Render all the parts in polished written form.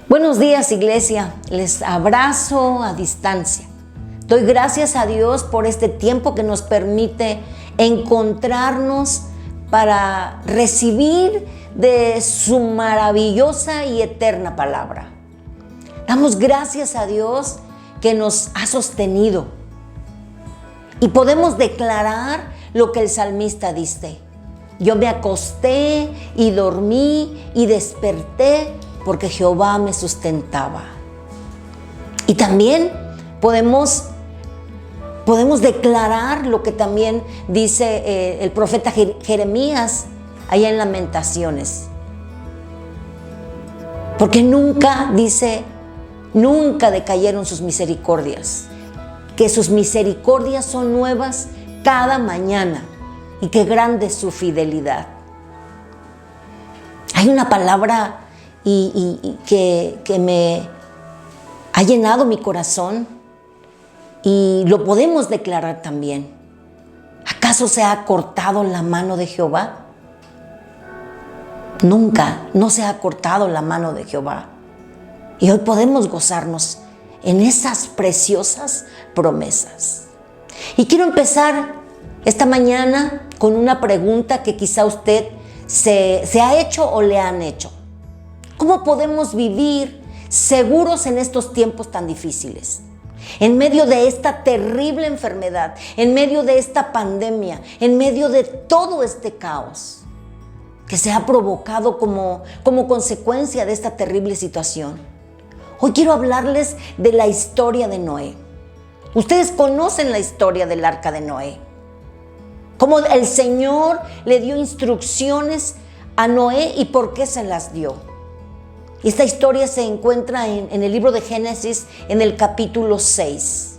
Buenos días, iglesia. Les abrazo a distancia. Doy gracias a Dios por este tiempo que nos permite encontrarnos para recibir de su maravillosa y eterna palabra. Damos gracias a Dios que nos ha sostenido y podemos declarar lo que el salmista dice: yo me acosté y dormí y desperté porque Jehová me sustentaba. Y también podemos declarar lo que también dice el profeta Jeremías allá en Lamentaciones. Porque nunca decayeron sus misericordias, que sus misericordias son nuevas cada mañana y que grande es su fidelidad. Hay una palabra que me ha llenado mi corazón y lo podemos declarar también. ¿Acaso se ha cortado la mano de Jehová? Nunca, no se ha cortado la mano de Jehová. Y hoy podemos gozarnos en esas preciosas promesas. Y quiero empezar esta mañana con una pregunta que quizá usted se ha hecho o le han hecho. ¿Cómo podemos vivir seguros en estos tiempos tan difíciles? En medio de esta terrible enfermedad, en medio de esta pandemia, en medio de todo este caos que se ha provocado como consecuencia de esta terrible situación. Hoy quiero hablarles de la historia de Noé. Ustedes conocen la historia del arca de Noé. Cómo el Señor le dio instrucciones a Noé y por qué se las dio. Esta historia se encuentra en el libro de Génesis, en el capítulo 6.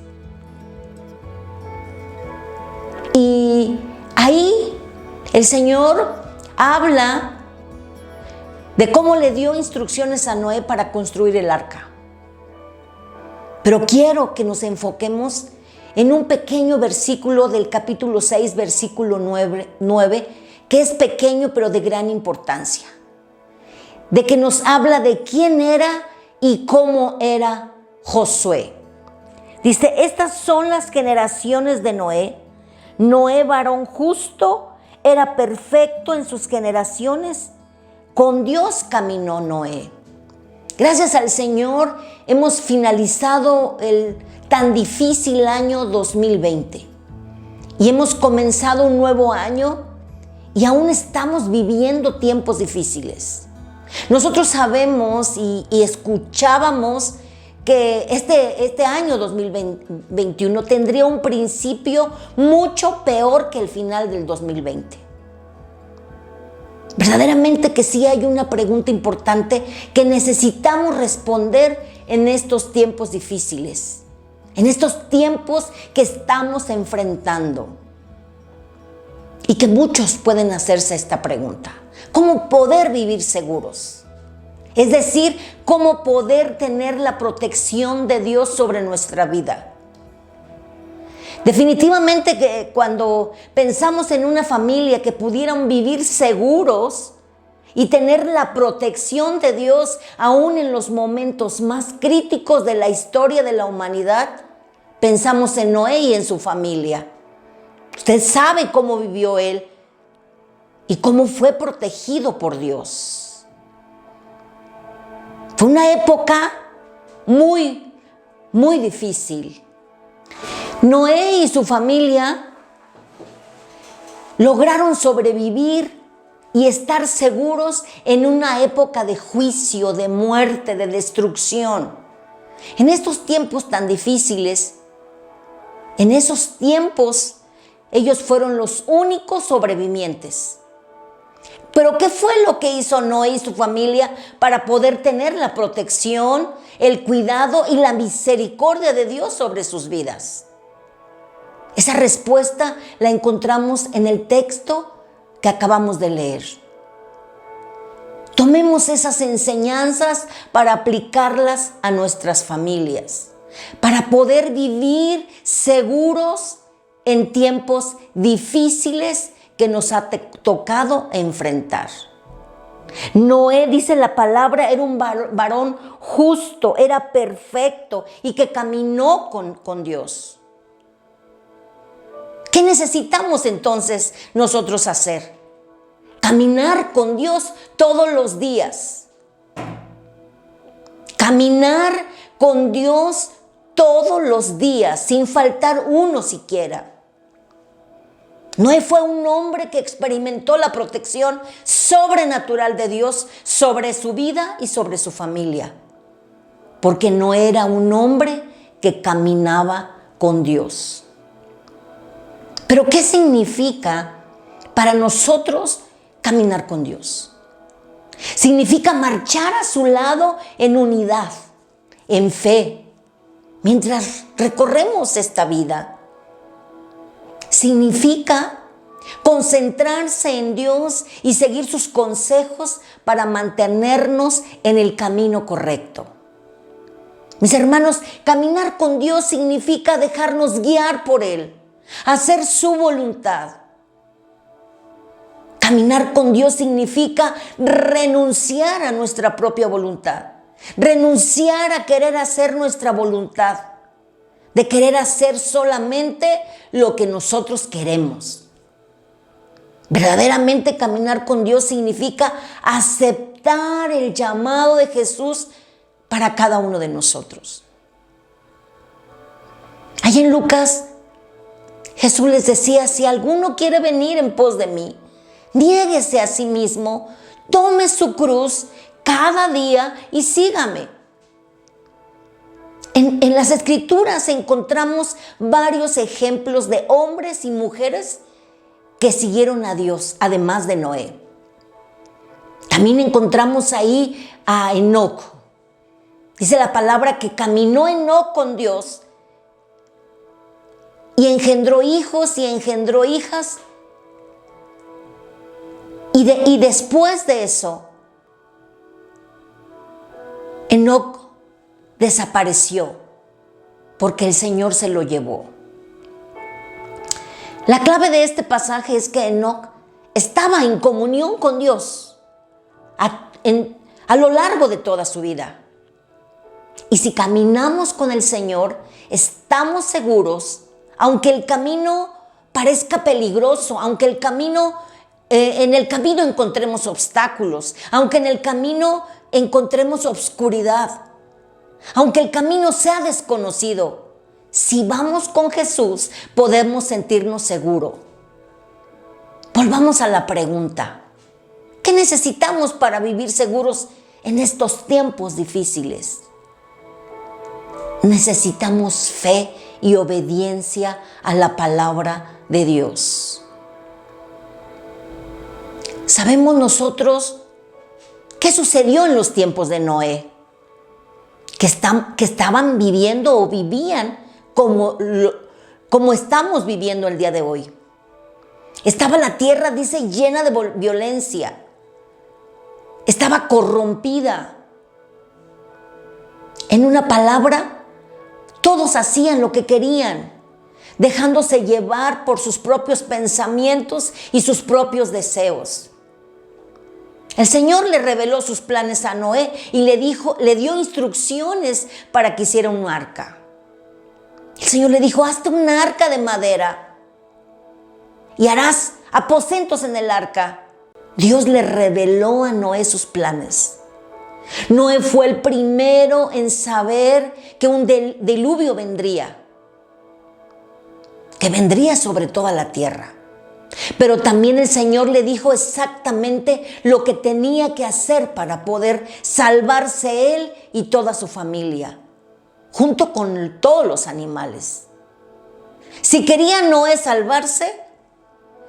Y ahí el Señor habla de cómo le dio instrucciones a Noé para construir el arca. Pero quiero que nos enfoquemos en un pequeño versículo del capítulo 6, versículo 9, que es pequeño pero de gran importancia. De que nos habla de quién era y cómo era Josué. Dice: estas son las generaciones de Noé. Noé, varón justo, era perfecto en sus generaciones. Con Dios caminó Noé. Gracias al Señor hemos finalizado el tan difícil año 2020. Y hemos comenzado un nuevo año y aún estamos viviendo tiempos difíciles. Nosotros sabemos y escuchábamos que este año 2021 tendría un principio mucho peor que el final del 2020. Verdaderamente que sí hay una pregunta importante que necesitamos responder en estos tiempos difíciles, en estos tiempos que estamos enfrentando. Y que muchos pueden hacerse esta pregunta: ¿cómo poder vivir seguros? Es decir, ¿cómo poder tener la protección de Dios sobre nuestra vida? Definitivamente que cuando pensamos en una familia que pudieran vivir seguros y tener la protección de Dios aún en los momentos más críticos de la historia de la humanidad, pensamos en Noé y en su familia. Usted sabe cómo vivió él y cómo fue protegido por Dios. Fue una época muy, muy difícil. Noé y su familia lograron sobrevivir y estar seguros en una época de juicio, de muerte, de destrucción. En estos tiempos tan difíciles, en esos tiempos, ellos fueron los únicos sobrevivientes. Pero ¿qué fue lo que hizo Noé y su familia para poder tener la protección, el cuidado y la misericordia de Dios sobre sus vidas? Esa respuesta la encontramos en el texto que acabamos de leer. Tomemos esas enseñanzas para aplicarlas a nuestras familias, para poder vivir seguros en tiempos difíciles que nos ha tocado enfrentar. Noé, dice la palabra, era un varón justo, era perfecto y que caminó con Dios. ¿Qué necesitamos entonces nosotros hacer? Caminar con Dios todos los días. Caminar con Dios todos los días, sin faltar uno siquiera. Noé fue un hombre que experimentó la protección sobrenatural de Dios sobre su vida y sobre su familia, porque no era un hombre que caminaba con Dios. Pero ¿qué significa para nosotros caminar con Dios? Significa marchar a su lado en unidad, en fe, mientras recorremos esta vida. Significa concentrarse en Dios y seguir sus consejos para mantenernos en el camino correcto. Mis hermanos, caminar con Dios significa dejarnos guiar por Él, hacer su voluntad. Caminar con Dios significa renunciar a nuestra propia voluntad, renunciar a querer hacer nuestra voluntad, de querer hacer solamente lo que nosotros queremos. Verdaderamente caminar con Dios significa aceptar el llamado de Jesús para cada uno de nosotros. Allí en Lucas, Jesús les decía: si alguno quiere venir en pos de mí, niéguese a sí mismo, tome su cruz cada día y sígame. En las Escrituras encontramos varios ejemplos de hombres y mujeres que siguieron a Dios, además de Noé. También encontramos ahí a Enoc. Dice la palabra que caminó Enoc con Dios y engendró hijos y engendró hijas. Y después de eso, Enoc desapareció porque el Señor se lo llevó. La clave de este pasaje es que Enoc estaba en comunión con Dios a lo largo de toda su vida. Y si caminamos con el Señor, estamos seguros, aunque el camino parezca peligroso, aunque en el camino encontremos obstáculos, aunque en el camino encontremos obscuridad, aunque el camino sea desconocido, si vamos con Jesús podemos sentirnos seguros. Volvamos a la pregunta: ¿qué necesitamos para vivir seguros en estos tiempos difíciles? Necesitamos fe y obediencia a la palabra de Dios. ¿Sabemos nosotros qué sucedió en los tiempos de Noé? Que estaban viviendo o vivían como estamos viviendo el día de hoy. Estaba la tierra, dice, llena de violencia. Estaba corrompida. En una palabra, todos hacían lo que querían, dejándose llevar por sus propios pensamientos y sus propios deseos. El Señor le reveló sus planes a Noé y le dio instrucciones para que hiciera un arca. El Señor le dijo: hazte un arca de madera y harás aposentos en el arca. Dios le reveló a Noé sus planes. Noé fue el primero en saber que un diluvio vendría, que vendría sobre toda la tierra. Pero también el Señor le dijo exactamente lo que tenía que hacer para poder salvarse él y toda su familia, junto con todos los animales. Si quería Noé salvarse,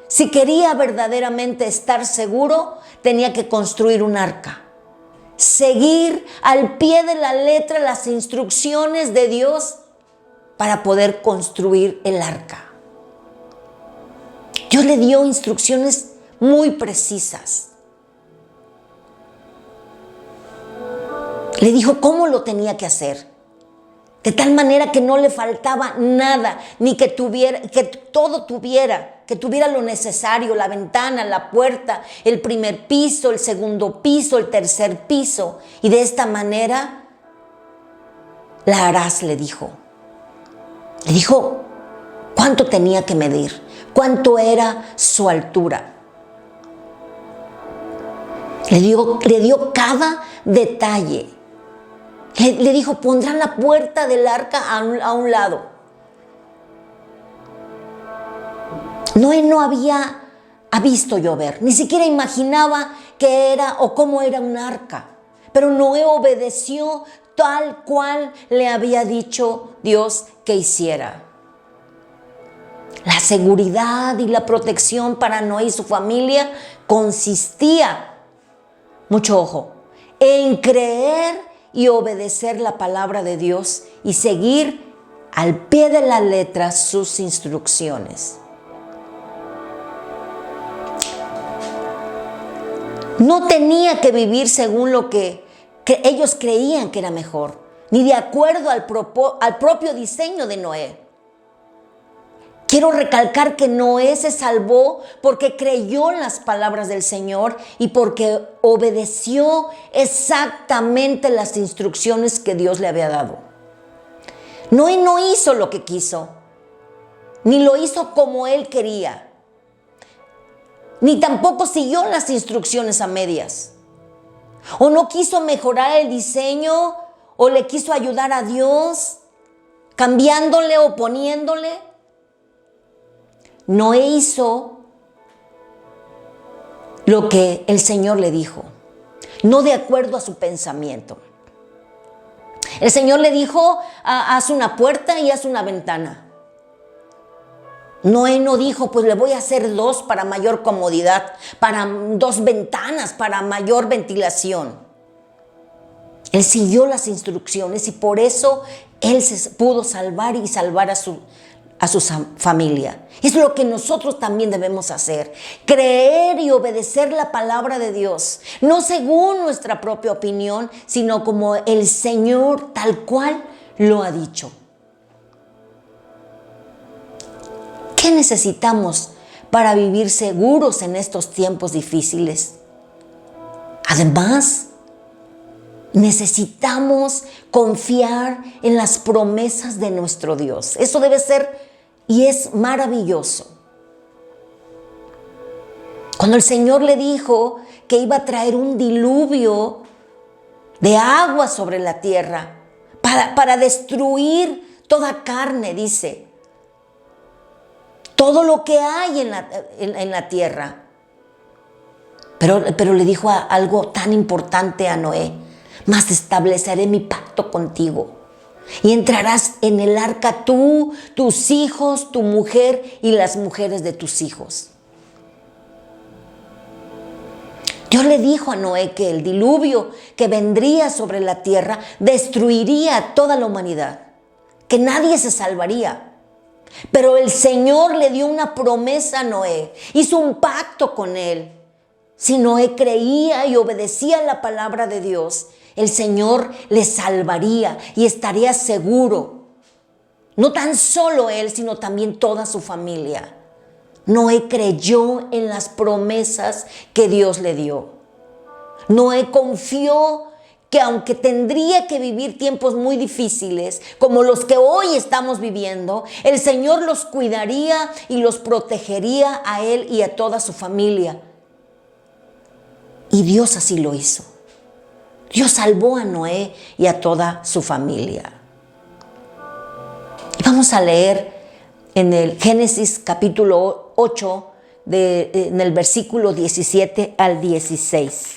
si quería verdaderamente estar seguro, tenía que construir un arca, seguir al pie de la letra las instrucciones de Dios para poder construir el arca. Dios le dio instrucciones muy precisas. Le dijo cómo lo tenía que hacer, de tal manera que no le faltaba nada, ni que todo tuviera que tuviera lo necesario, la ventana, la puerta, el primer piso, el segundo piso, el tercer piso. Y de esta manera la harás, le dijo. Le dijo cuánto tenía que medir, cuánto era su altura. Le dio cada detalle. Le dijo, pondrán la puerta del arca a un lado. Noé no había visto llover, ni siquiera imaginaba qué era o cómo era un arca. Pero Noé obedeció tal cual le había dicho Dios que hiciera. La seguridad y la protección para Noé y su familia consistía, mucho ojo, en creer y obedecer la palabra de Dios y seguir al pie de la letra sus instrucciones. No tenía que vivir según lo que ellos creían que era mejor, ni de acuerdo al propio diseño de Noé. Quiero recalcar que Noé se salvó porque creyó en las palabras del Señor y porque obedeció exactamente las instrucciones que Dios le había dado. Noé no hizo lo que quiso, ni lo hizo como él quería, ni tampoco siguió las instrucciones a medias. O no quiso mejorar el diseño, o le quiso ayudar a Dios, cambiándole o poniéndole. Noé hizo lo que el Señor le dijo, no de acuerdo a su pensamiento. El Señor le dijo, haz una puerta y haz una ventana. Noé no dijo, pues le voy a hacer 2 para mayor comodidad, para 2 ventanas, para mayor ventilación. Él siguió las instrucciones y por eso él se pudo salvar y salvar a su familia. Es lo que nosotros también debemos hacer, creer y obedecer la palabra de Dios, no según nuestra propia opinión, sino como el Señor tal cual lo ha dicho. ¿Qué necesitamos para vivir seguros en estos tiempos difíciles? Además, necesitamos confiar en las promesas de nuestro Dios. Eso debe ser y es maravilloso. Cuando el Señor le dijo que iba a traer un diluvio de agua sobre la tierra para destruir toda carne, dice, todo lo que hay en la tierra. Pero le dijo algo tan importante a Noé: mas estableceré mi pacto contigo y entrarás en el arca tú, tus hijos, tu mujer y las mujeres de tus hijos. Dios le dijo a Noé que el diluvio que vendría sobre la tierra destruiría a toda la humanidad, que nadie se salvaría. Pero el Señor le dio una promesa a Noé, hizo un pacto con él. Si Noé creía y obedecía la palabra de Dios, el Señor le salvaría y estaría seguro. No tan solo él, sino también toda su familia. Noé creyó en las promesas que Dios le dio. Noé confió que aunque tendría que vivir tiempos muy difíciles, como los que hoy estamos viviendo, el Señor los cuidaría y los protegería a él y a toda su familia. Y Dios así lo hizo. Dios salvó a Noé y a toda su familia. Y vamos a leer en el Génesis capítulo 8, en el versículo 17 al 16.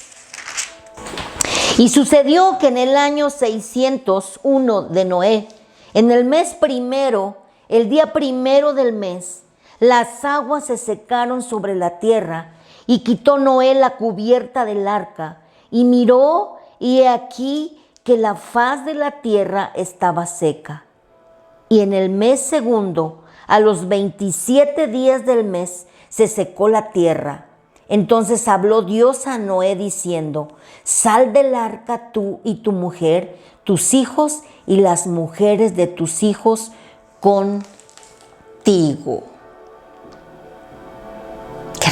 Y sucedió que en el año 601 de Noé, en el mes primero, el día primero del mes, las aguas se secaron sobre la tierra, y quitó Noé la cubierta del arca, y miró, y he aquí que la faz de la tierra estaba seca. Y en el mes segundo, a los 27 días del mes, se secó la tierra. Entonces habló Dios a Noé diciendo: sal del arca tú y tu mujer, tus hijos y las mujeres de tus hijos contigo.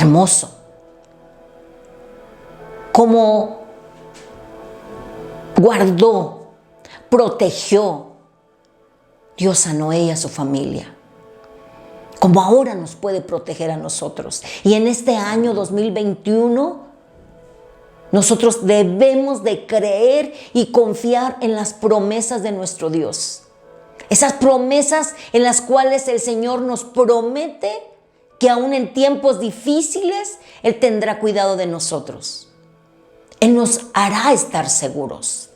hermoso. Cómo guardó, protegió Dios a Noé y a su familia. Como ahora nos puede proteger a nosotros. Y en este año 2021, nosotros debemos de creer y confiar en las promesas de nuestro Dios. Esas promesas en las cuales el Señor nos promete que aún en tiempos difíciles, Él tendrá cuidado de nosotros. Él nos hará estar seguros.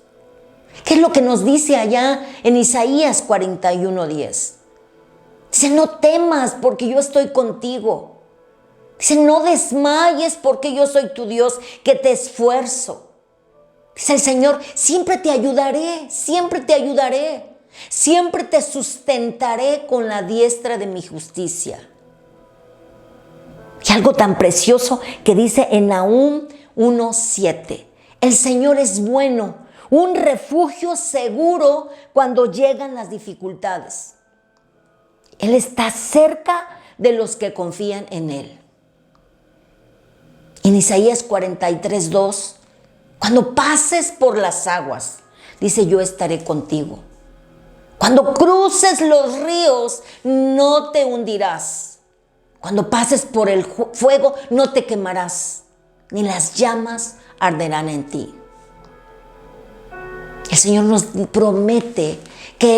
¿Qué es lo que nos dice allá en Isaías 41:10? Dice, no temas porque yo estoy contigo. Dice, no desmayes porque yo soy tu Dios que te esfuerzo. Dice el Señor, siempre te ayudaré, siempre te ayudaré. Siempre te sustentaré con la diestra de mi justicia. Y algo tan precioso que dice en Nahum 1:7. El Señor es bueno, un refugio seguro cuando llegan las dificultades. Él está cerca de los que confían en Él. En Isaías 43:2, cuando pases por las aguas, dice, yo estaré contigo. Cuando cruces los ríos, no te hundirás. Cuando pases por el fuego, no te quemarás, ni las llamas arderán en ti. El Señor nos promete que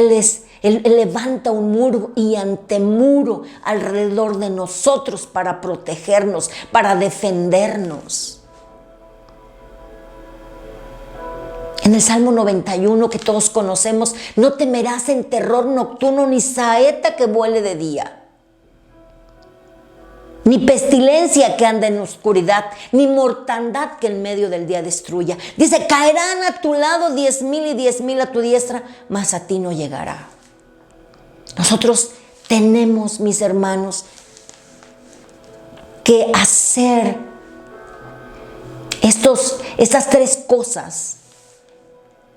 Él levanta un muro y antemuro alrededor de nosotros para protegernos, para defendernos. En el Salmo 91 que todos conocemos, no temerás en terror nocturno ni saeta que vuele de día, ni pestilencia que anda en oscuridad, ni mortandad que en medio del día destruya. Dice, caerán a tu lado 10,000 y 10,000 a tu diestra, mas a ti no llegará. Nosotros tenemos, mis hermanos, que hacer estas tres cosas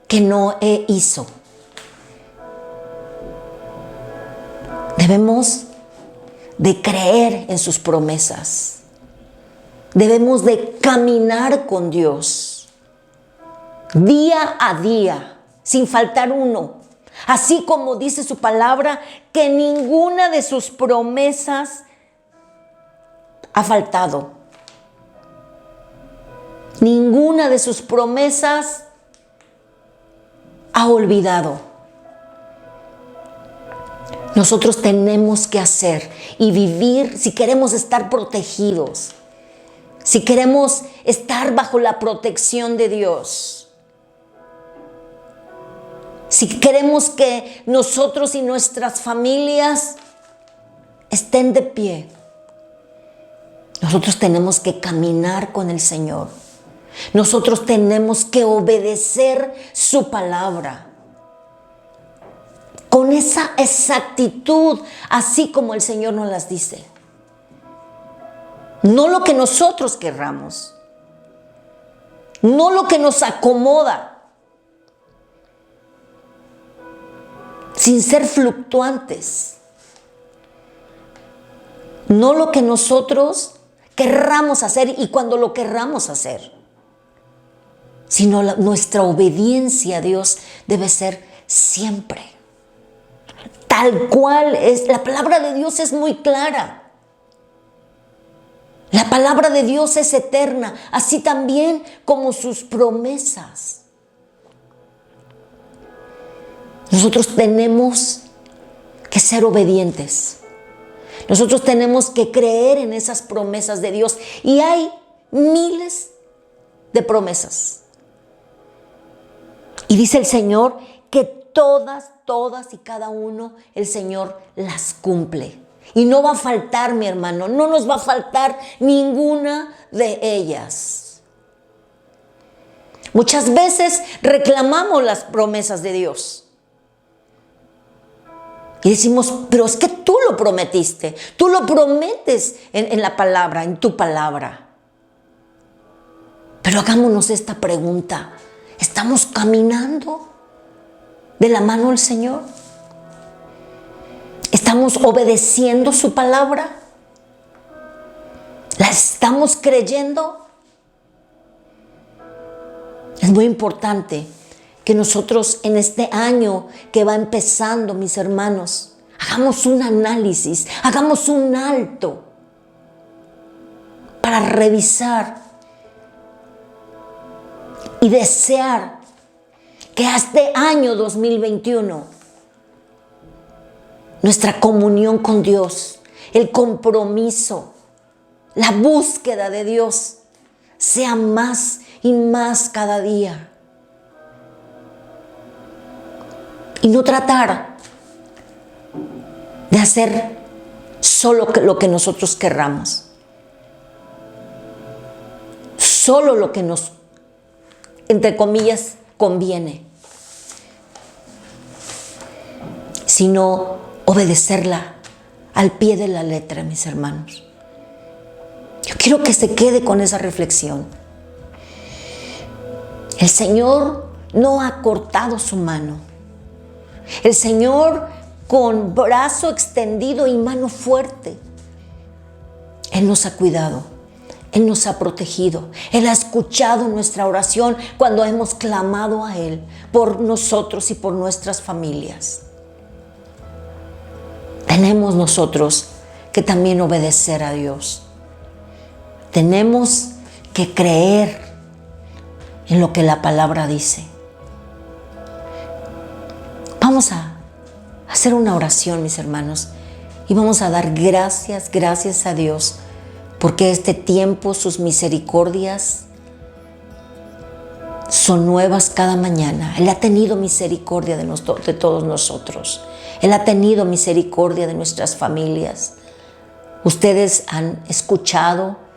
que Noé hizo. Debemos de creer en sus promesas. Debemos de caminar con Dios día a día, sin faltar uno. Así como dice su palabra, que ninguna de sus promesas ha faltado. Ninguna de sus promesas ha olvidado. Nosotros tenemos que hacer y vivir si queremos estar protegidos, si queremos estar bajo la protección de Dios, si queremos que nosotros y nuestras familias estén de pie. Nosotros tenemos que caminar con el Señor. Nosotros tenemos que obedecer su palabra con esa exactitud, así como el Señor nos las dice. No lo que nosotros querramos, no lo que nos acomoda, sin ser fluctuantes, no lo que nosotros querramos hacer y cuando lo querramos hacer, sino nuestra obediencia a Dios debe ser siempre. Tal cual es, la palabra de Dios es muy clara. La palabra de Dios es eterna, así también como sus promesas. Nosotros tenemos que ser obedientes. Nosotros tenemos que creer en esas promesas de Dios. Y hay miles de promesas. Y dice el Señor que todas y cada uno, el Señor las cumple. Y no va a faltar, mi hermano, no nos va a faltar ninguna de ellas. Muchas veces reclamamos las promesas de Dios. Y decimos, pero es que tú lo prometiste, tú lo prometes en la palabra, en tu palabra. Pero hagámonos esta pregunta, ¿estamos caminando de la mano del Señor? ¿Estamos obedeciendo su palabra? ¿La ¿Estamos creyendo? Es muy importante que nosotros en este año que va empezando, mis hermanos, hagamos un análisis, hagamos un alto para revisar y desear que este año 2021 nuestra comunión con Dios, el compromiso, la búsqueda de Dios sea más y más cada día. Y no tratar de hacer solo lo que nosotros querramos. Solo lo que nos, entre comillas, conviene. Sino obedecerla al pie de la letra, mis hermanos. Yo quiero que se quede con esa reflexión. El Señor no ha cortado su mano. El Señor, con brazo extendido y mano fuerte, Él nos ha cuidado, Él nos ha protegido, Él ha escuchado nuestra oración cuando hemos clamado a Él por nosotros y por nuestras familias. Tenemos nosotros que también obedecer a Dios. Tenemos que creer en lo que la palabra dice. Vamos a hacer una oración, mis hermanos, y vamos a dar gracias a Dios, porque este tiempo sus misericordias son nuevas cada mañana. Él ha tenido misericordia de todos nosotros. Él ha tenido misericordia de nuestras familias. Ustedes han escuchado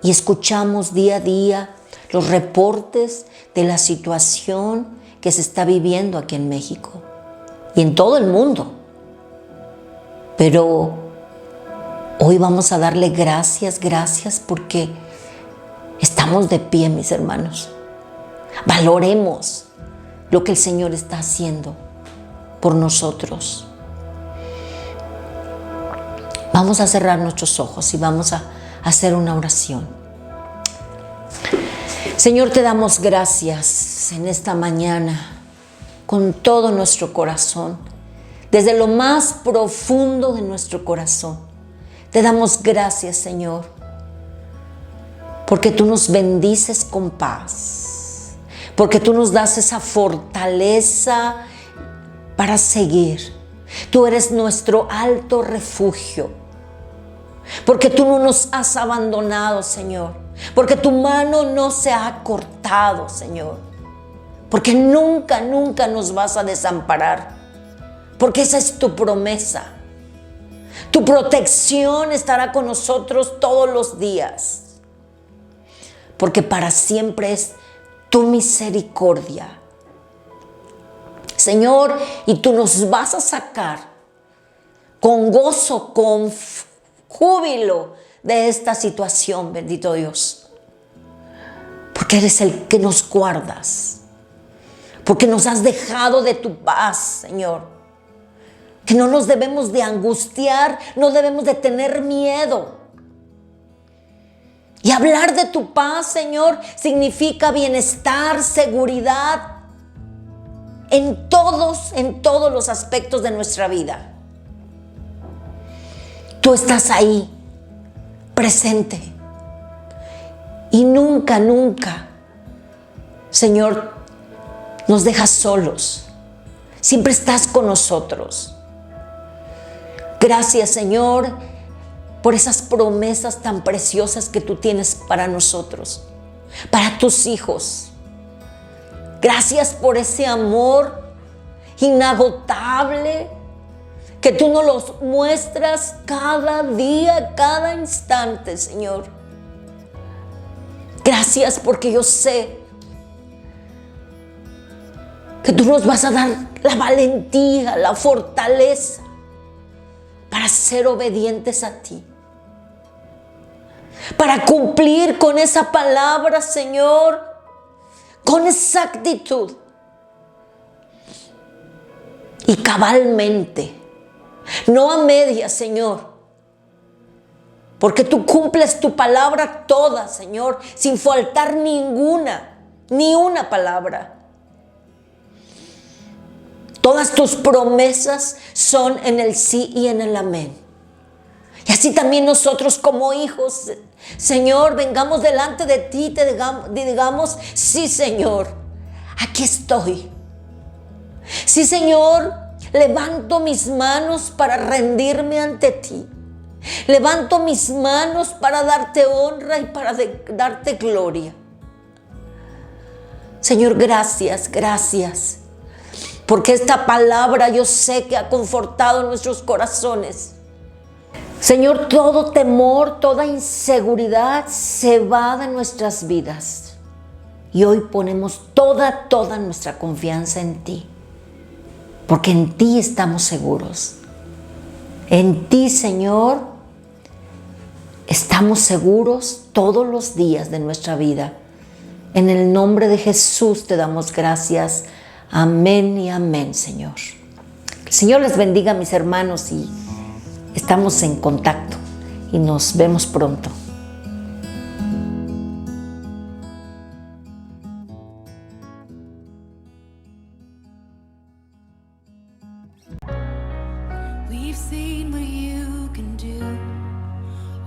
y escuchamos día a día los reportes de la situación que se está viviendo aquí en México y en todo el mundo. Pero hoy vamos a darle gracias porque estamos de pie, mis hermanos. Valoremos lo que el Señor está haciendo por nosotros. Vamos a cerrar nuestros ojos y vamos a hacer una oración. Señor, te damos gracias en esta mañana con todo nuestro corazón, desde lo más profundo de nuestro corazón. Te damos gracias, Señor, porque tú nos bendices con paz, porque tú nos das esa fortaleza para seguir. Tú eres nuestro alto refugio, porque tú no nos has abandonado, Señor, porque tu mano no se ha cortado, Señor, porque nunca nos vas a desamparar, porque esa es tu promesa. Tu protección estará con nosotros todos los días, porque para siempre es tu misericordia, Señor, y tú nos vas a sacar con gozo, con júbilo de esta situación, bendito Dios, porque eres el que nos guardas, porque nos has dejado de tu paz, Señor, que no nos debemos de angustiar, no debemos de tener miedo. Y hablar de tu paz, Señor, significa bienestar, seguridad, en todos los aspectos de nuestra vida. Tú estás ahí, presente. Y nunca, Señor, nos dejas solos. Siempre estás con nosotros. Gracias, Señor, por esas promesas tan preciosas que tú tienes para nosotros, para tus hijos. Gracias por ese amor inagotable que tú nos los muestras cada día, cada instante, Señor. Gracias porque yo sé que tú nos vas a dar la valentía, la fortaleza para ser obedientes a ti, para cumplir con esa palabra, Señor, con exactitud y cabalmente, no a medias, Señor, porque tú cumples tu palabra toda, Señor, sin faltar ninguna, ni una palabra. Todas tus promesas son en el sí y en el amén. Y así también nosotros como hijos, Señor, vengamos delante de ti y te digamos, sí, Señor, aquí estoy. Sí, Señor, levanto mis manos para rendirme ante ti. Levanto mis manos para darte honra y para darte gloria. Señor, gracias, gracias. Porque esta palabra yo sé que ha confortado nuestros corazones. Señor, todo temor, toda inseguridad se va de nuestras vidas. Y hoy ponemos toda nuestra confianza en ti. Porque en ti estamos seguros. En ti, Señor, estamos seguros todos los días de nuestra vida. En el nombre de Jesús te damos gracias. Amén y amén, Señor. El Señor les bendiga, mis hermanos, y estamos en contacto y nos vemos pronto. We've seen what you can do,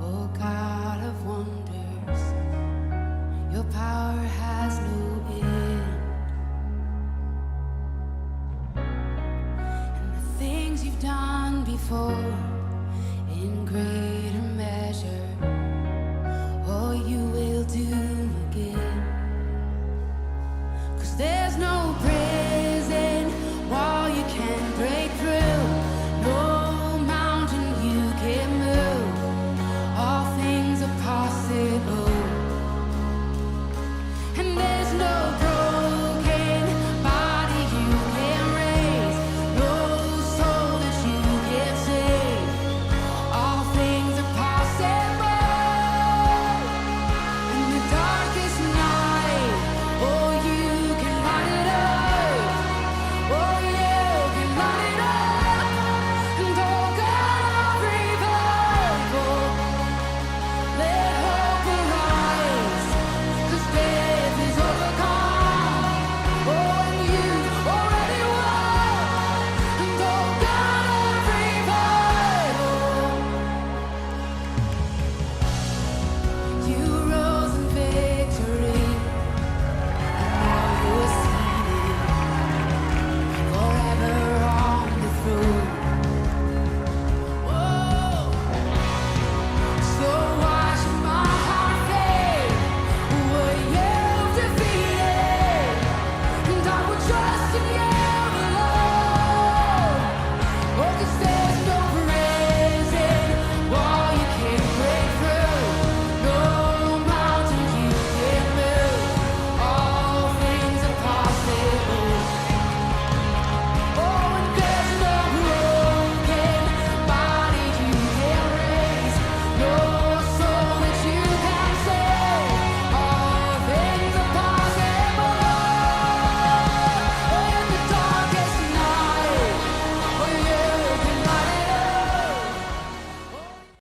oh God of wonders. Your power has no end. And the things you've done before in great